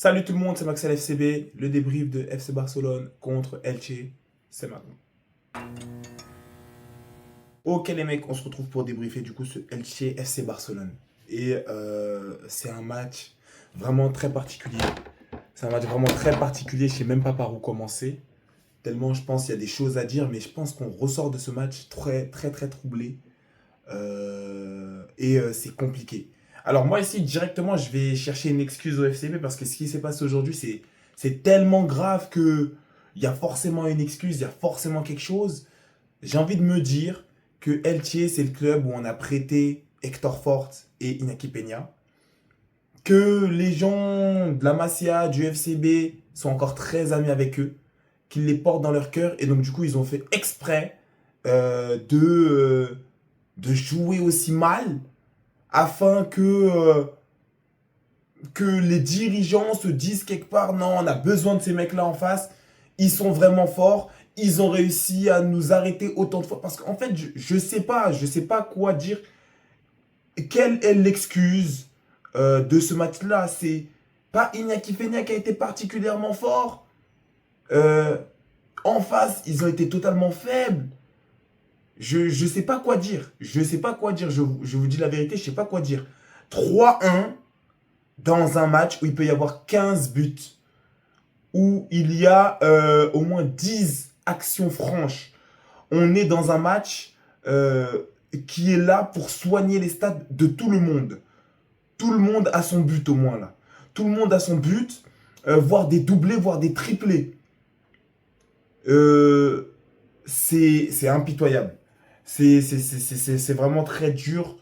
Salut tout le monde, c'est Maxel FCB, le débrief de FC Barcelone contre Elche, c'est maintenant. Ok les mecs, on se retrouve pour débriefer du coup ce Elche FC Barcelone. Et c'est un match vraiment très particulier. C'est un match vraiment très particulier, je sais même pas par où commencer. Tellement je pense qu'il y a des choses à dire, mais je pense qu'on ressort de ce match très très très troublé. C'est compliqué. Alors moi ici directement je vais chercher une excuse au FCB parce que ce qui s'est passé aujourd'hui c'est tellement grave que il y a forcément une excuse, il y a forcément quelque chose. J'ai envie de me dire que Elche c'est le club où on a prêté Hector Fort et Inaki Peña, que les gens de la Masia, du FCB sont encore très amis avec eux, qu'ils les portent dans leur cœur et donc du coup ils ont fait exprès de jouer aussi mal afin que les dirigeants se disent quelque part non, on a besoin de ces mecs-là en face, ils sont vraiment forts, ils ont réussi à nous arrêter autant de fois. Parce qu'en fait, je sais pas quoi dire. Quelle est l'excuse de ce match-là? C'est pas Iñaki Peña qui a été particulièrement fort. Euh, En face, ils ont été totalement faibles. Je sais pas quoi dire. Je sais pas quoi dire. Je vous dis la vérité, je sais pas quoi dire. 3-1 dans un match où il peut y avoir 15 buts, où il y a au moins 10 actions franches. On est dans un match qui est là pour soigner les stats de tout le monde. Tout le monde a son but au moins là. Tout le monde a son but, voire des doublés, voire des triplés. Euh, c'est impitoyable. C'est vraiment très dur.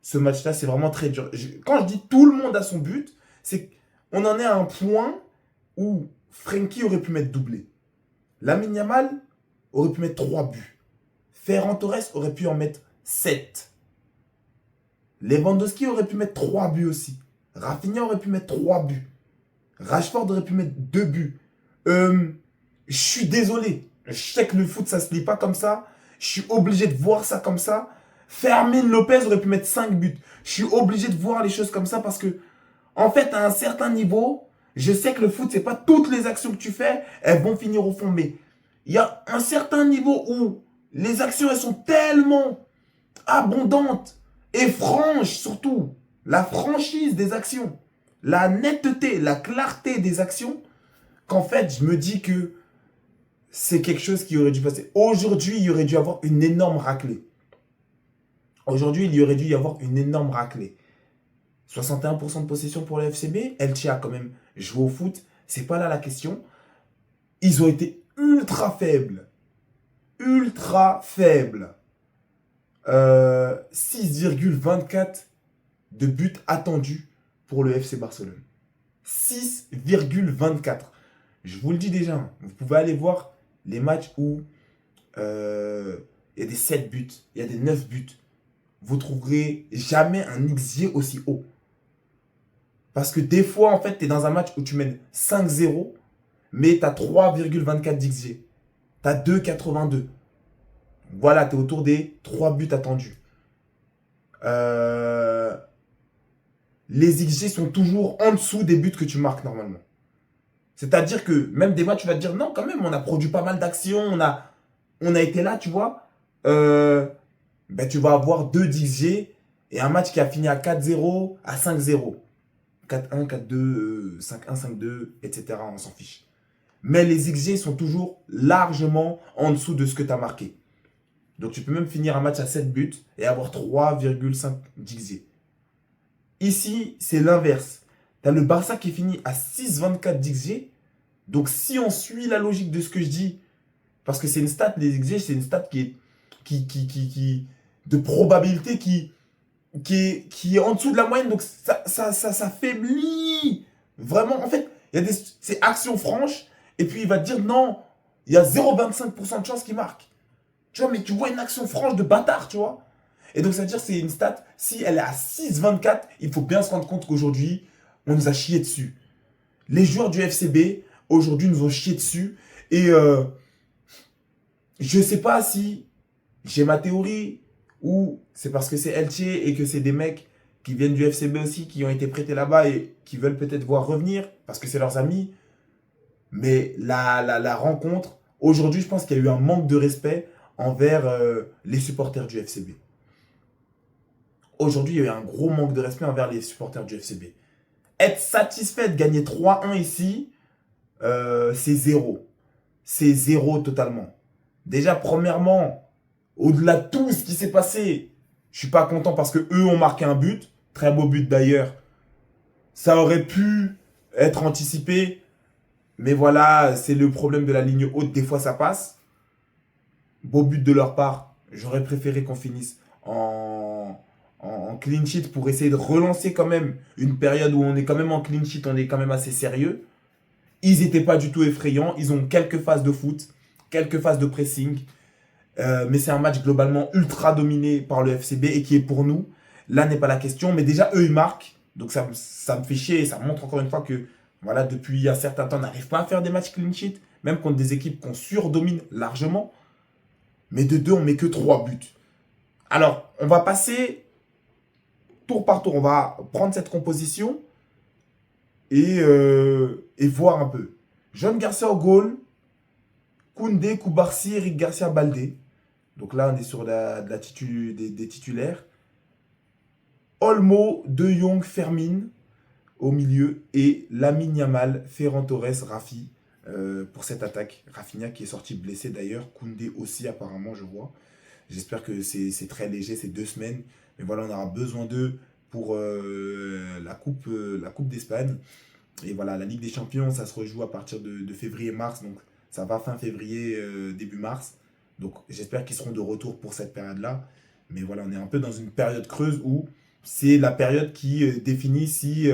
Ce match-là, c'est vraiment très dur. Quand je dis tout le monde a son but, c'est qu'on en est à un point où Frenkie aurait pu mettre doublé. Lamine Yamal aurait pu mettre 3 buts. Ferran Torres aurait pu en mettre 7. Lewandowski aurait pu mettre 3 buts aussi. Rafinha aurait pu mettre 3 buts. Rashford aurait pu mettre 2 buts. Je suis désolé. Je sais que le foot, ça se lit pas comme ça. Je suis obligé de voir ça comme ça. Fermin Lopez aurait pu mettre 5 buts. Je suis obligé de voir les choses comme ça parce que, en fait, à un certain niveau, je sais que le foot, c'est pas toutes les actions que tu fais, elles vont finir au fond. Mais il y a un certain niveau où les actions, elles sont tellement abondantes et franches, surtout. La franchise des actions, la netteté, la clarté des actions, qu'en fait, je me dis que c'est quelque chose qui aurait dû passer. Aujourd'hui, il y aurait dû avoir une énorme raclée. Aujourd'hui, il y aurait dû y avoir une énorme raclée. 61% de possession pour le FCB. Elche a quand même joué au foot. C'est pas là la question. Ils ont été ultra faibles. Ultra faibles. 6,24 de buts attendus pour le FC Barcelone. 6,24. Je vous le dis déjà. Vous pouvez aller voir les matchs où il y a des 7 buts, il y a des 9 buts. Vous trouverez jamais un XG aussi haut. Parce que des fois, en fait, tu es dans un match où tu mènes 5-0, mais tu as 3,24 d'XG. Tu as 2,82. Voilà, tu es autour des 3 buts attendus. Les XG sont toujours en dessous des buts que tu marques normalement. C'est-à-dire que même des matchs, tu vas te dire, non, quand même, on a produit pas mal d'actions, on a été là, tu vois. Tu vas avoir 2 d'XG et un match qui a fini à 4-0, à 5-0. 4-1, 4-2, 5-1, 5-2, etc. On s'en fiche. Mais les XG sont toujours largement en dessous de ce que tu as marqué. Donc tu peux même finir un match à 7 buts et avoir 3,5 d'XG. Ici, c'est l'inverse. Tu as le Barça qui finit à 6,24 d'XG. Donc si on suit la logique de ce que je dis, parce que c'est une stat, les XG, c'est une stat de probabilité qui est en dessous de la moyenne, donc ça faiblit vraiment. En fait, c'est action franche, et puis il va te dire non, il y a 0,25% de chance qu'il marque. Tu vois, mais tu vois une action franche de bâtard, tu vois. Et donc ça veut dire que c'est une stat, si elle est à 6,24, il faut bien se rendre compte qu'aujourd'hui, on nous a chié dessus. Les joueurs du FCB, aujourd'hui, nous ont chié dessus, et je sais pas si j'ai ma théorie, ou c'est parce que c'est Elche et que c'est des mecs qui viennent du FCB aussi, qui ont été prêtés là-bas et qui veulent peut-être voir revenir parce que c'est leurs amis. Mais la rencontre, aujourd'hui, je pense qu'il y a eu un manque de respect envers les supporters du FCB. Aujourd'hui, il y a eu un gros manque de respect envers les supporters du FCB. Être satisfait de gagner 3-1 ici, c'est zéro. C'est zéro totalement. Déjà, premièrement, au-delà de tout ce qui s'est passé, je suis pas content parce que eux ont marqué un but. Très beau but d'ailleurs. Ça aurait pu être anticipé. Mais voilà, c'est le problème de la ligne haute. Des fois, ça passe. Beau but de leur part. J'aurais préféré qu'on finisse en clean sheet pour essayer de relancer quand même une période où on est quand même en clean sheet, on est quand même assez sérieux. Ils n'étaient pas du tout effrayants. Ils ont quelques phases de foot, quelques phases de pressing. Mais c'est un match globalement ultra dominé par le FCB et qui est pour nous. Là n'est pas la question. Mais déjà, eux, ils marquent. Donc ça me fait chier et ça montre encore une fois que voilà, depuis un certain temps, on n'arrive pas à faire des matchs clean sheet. Même contre des équipes qu'on surdomine largement. Mais de deux, on met que 3 buts. Alors, on va passer tour par tour. On va prendre cette composition et voir un peu. John Garcia au goal. Koundé, Koubarsi, Eric Garcia, Baldé. Donc là, on est sur des titulaires. Olmo, De Jong, Fermin au milieu. Et Lamine Yamal, Ferran Torres, Rafi pour cette attaque. Rafinha qui est sorti blessé d'ailleurs. Koundé aussi apparemment, je vois. J'espère que c'est très léger, c'est 2 semaines. Mais voilà, on aura besoin d'eux pour la Coupe d'Espagne. Et voilà, la Ligue des Champions, ça se rejoue à partir de février-mars. Donc ça va fin février, début mars. Donc j'espère qu'ils seront de retour pour cette période-là. Mais voilà, on est un peu dans une période creuse où c'est la période qui définit si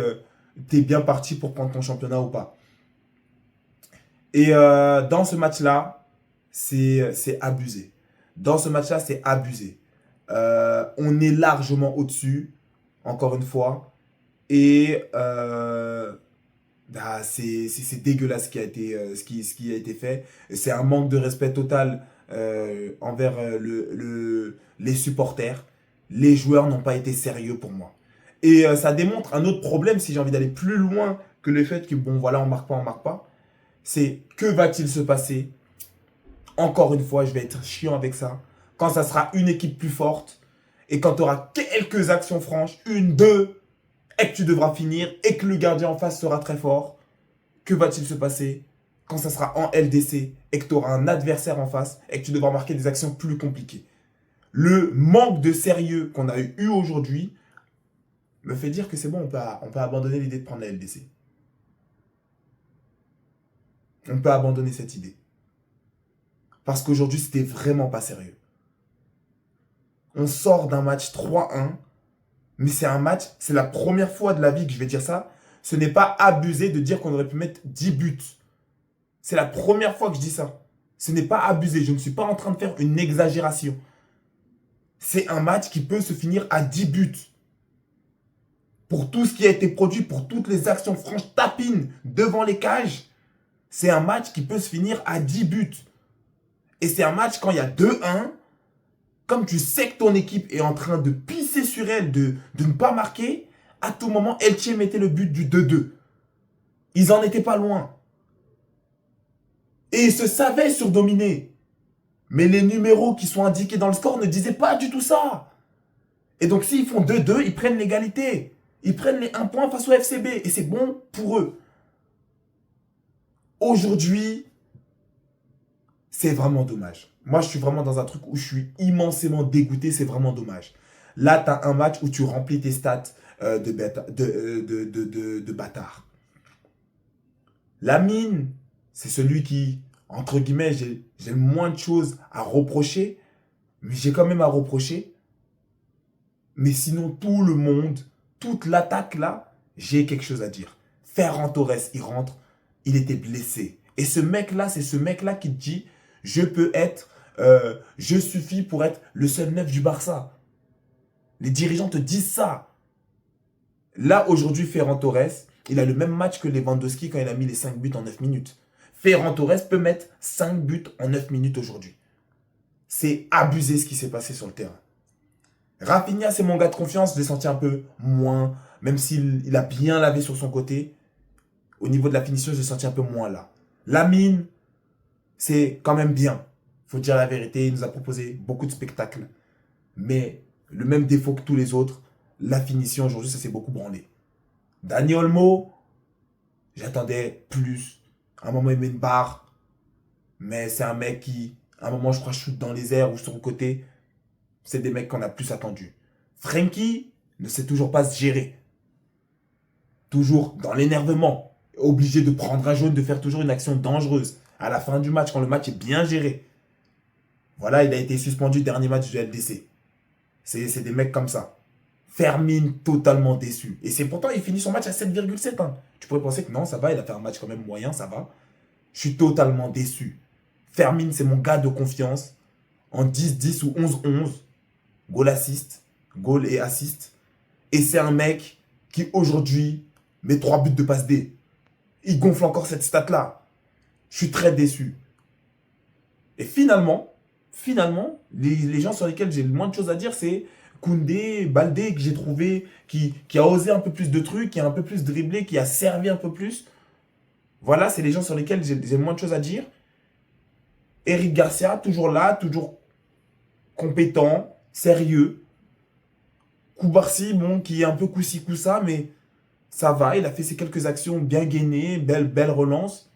tu es bien parti pour prendre ton championnat ou pas. Et dans ce match-là, c'est abusé. Dans ce match-là, c'est abusé. On est largement au-dessus, encore une fois. Et c'est dégueulasse ce qui a été fait. C'est un manque de respect total envers les supporters. Les joueurs n'ont pas été sérieux pour moi. Et ça démontre un autre problème, si j'ai envie d'aller plus loin que le fait que, bon, voilà, on marque pas. C'est que va-t-il se passer? Encore une fois, je vais être chiant avec ça. Quand ça sera une équipe plus forte et quand tu auras quelques actions franches, 1, 2, et que tu devras finir et que le gardien en face sera très fort, que va-t-il se passer quand ça sera en LDC et que tu auras un adversaire en face et que tu devras marquer des actions plus compliquées? Le manque de sérieux qu'on a eu aujourd'hui me fait dire que c'est bon, on peut abandonner l'idée de prendre la LDC. On peut abandonner cette idée. Parce qu'aujourd'hui, c'était vraiment pas sérieux. On sort d'un match 3-1, mais c'est un match, c'est la première fois de la vie que je vais dire ça. Ce n'est pas abusé de dire qu'on aurait pu mettre 10 buts. C'est la première fois que je dis ça. Ce n'est pas abusé. Je ne suis pas en train de faire une exagération. C'est un match qui peut se finir à 10 buts. Pour tout ce qui a été produit, pour toutes les actions franches tapines devant les cages, c'est un match qui peut se finir à 10 buts. Et c'est un match quand il y a 2-1, comme tu sais que ton équipe est en train de pisser sur elle, de ne pas marquer, à tout moment, Elche mettait le but du 2-2. Ils n'en étaient pas loin. Et ils se savaient surdominer. Mais les numéros qui sont indiqués dans le score ne disaient pas du tout ça. Et donc s'ils font 2-2, ils prennent l'égalité. Ils prennent les 1 point face au FCB. Et c'est bon pour eux. Aujourd'hui, c'est vraiment dommage. Moi, je suis vraiment dans un truc où je suis immensément dégoûté. C'est vraiment dommage. Là, tu as un match où tu remplis tes stats de bâtard. Lamine, c'est celui qui, entre guillemets, j'ai le moins de choses à reprocher. Mais j'ai quand même à reprocher. Mais sinon, tout le monde, toute l'attaque là, j'ai quelque chose à dire. Ferran Torres, il rentre, il était blessé. Et ce mec-là, c'est ce mec-là qui te dit, je suffis pour être le seul neuf du Barça. Les dirigeants te disent ça. Là, aujourd'hui, Ferran Torres, il a le même match que Lewandowski quand il a mis les 5 buts en 9 minutes. Ferran Torres peut mettre 5 buts en 9 minutes aujourd'hui. C'est abusé ce qui s'est passé sur le terrain. Rafinha, c'est mon gars de confiance. Je l'ai senti un peu moins. Même s'il a bien lavé sur son côté. Au niveau de la finition, je l'ai senti un peu moins là. Lamine, c'est quand même bien. Faut dire la vérité. Il nous a proposé beaucoup de spectacles. Mais le même défaut que tous les autres. La finition, aujourd'hui, ça s'est beaucoup branlé. Dani Olmo, j'attendais plus. À un moment, il met une barre. Mais c'est un mec qui, à un moment, je crois, shoot dans les airs ou sur le côté. C'est des mecs qu'on a plus attendus. Frenkie ne sait toujours pas se gérer. Toujours dans l'énervement. Obligé de prendre un jaune, de faire toujours une action dangereuse. À la fin du match, quand le match est bien géré. Voilà, il a été suspendu dernier match du LDC. C'est des mecs comme ça. Fermine totalement déçu. Et c'est pourtant, il finit son match à 7,7. Hein. Tu pourrais penser que non, ça va, il a fait un match quand même moyen, ça va. Je suis totalement déçu. Fermine, c'est mon gars de confiance. En 10-10 ou 11-11. Goal assist. Goal et assist. Et c'est un mec qui aujourd'hui met 3 buts de passe D. Il gonfle encore cette stat-là. Je suis très déçu. Et finalement, les gens sur lesquels j'ai le moins de choses à dire, c'est Koundé, Baldé, que j'ai trouvé, qui a osé un peu plus de trucs, qui a un peu plus dribblé, qui a servi un peu plus. Voilà, c'est les gens sur lesquels j'ai le moins de choses à dire. Eric Garcia, toujours là, toujours compétent, sérieux. Koubarsi, bon, qui est un peu coup-ci, coup-ça, mais ça va. Il a fait ses quelques actions bien gainées, belle relance.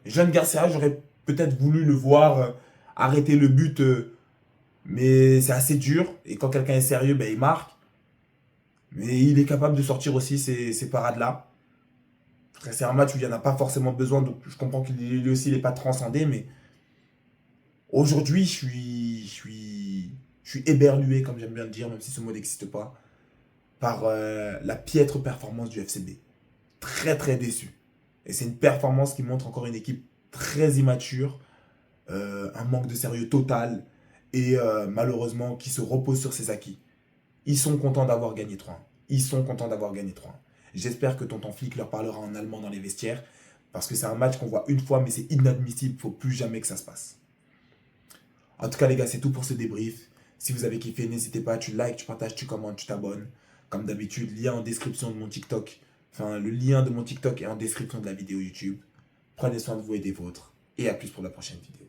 Jeune Garcia, j'aurais peut-être voulu le voir arrêter le but, mais c'est assez dur. Et quand quelqu'un est sérieux, ben, il marque. Mais il est capable de sortir aussi ces parades-là. Après, c'est un match où il n'y en a pas forcément besoin, donc je comprends qu'il lui aussi il n'est pas transcendé, mais aujourd'hui, je suis éberlué, comme j'aime bien le dire, même si ce mot n'existe pas, par la piètre performance du FCB. Très très déçu. Et c'est une performance qui montre encore une équipe très immature, un manque de sérieux total et malheureusement qui se repose sur ses acquis. Ils sont contents d'avoir gagné 3-1. Ils sont contents d'avoir gagné 3-1. J'espère que tonton Flick leur parlera en allemand dans les vestiaires parce que c'est un match qu'on voit une fois mais c'est inadmissible. Il ne faut plus jamais que ça se passe. En tout cas les gars, c'est tout pour ce débrief. Si vous avez kiffé, n'hésitez pas, tu likes, tu partages, tu commentes, tu t'abonnes. Comme d'habitude, lien en description de mon TikTok. Enfin, le lien de mon TikTok est en description de la vidéo YouTube. Prenez soin de vous et des vôtres. Et à plus pour la prochaine vidéo.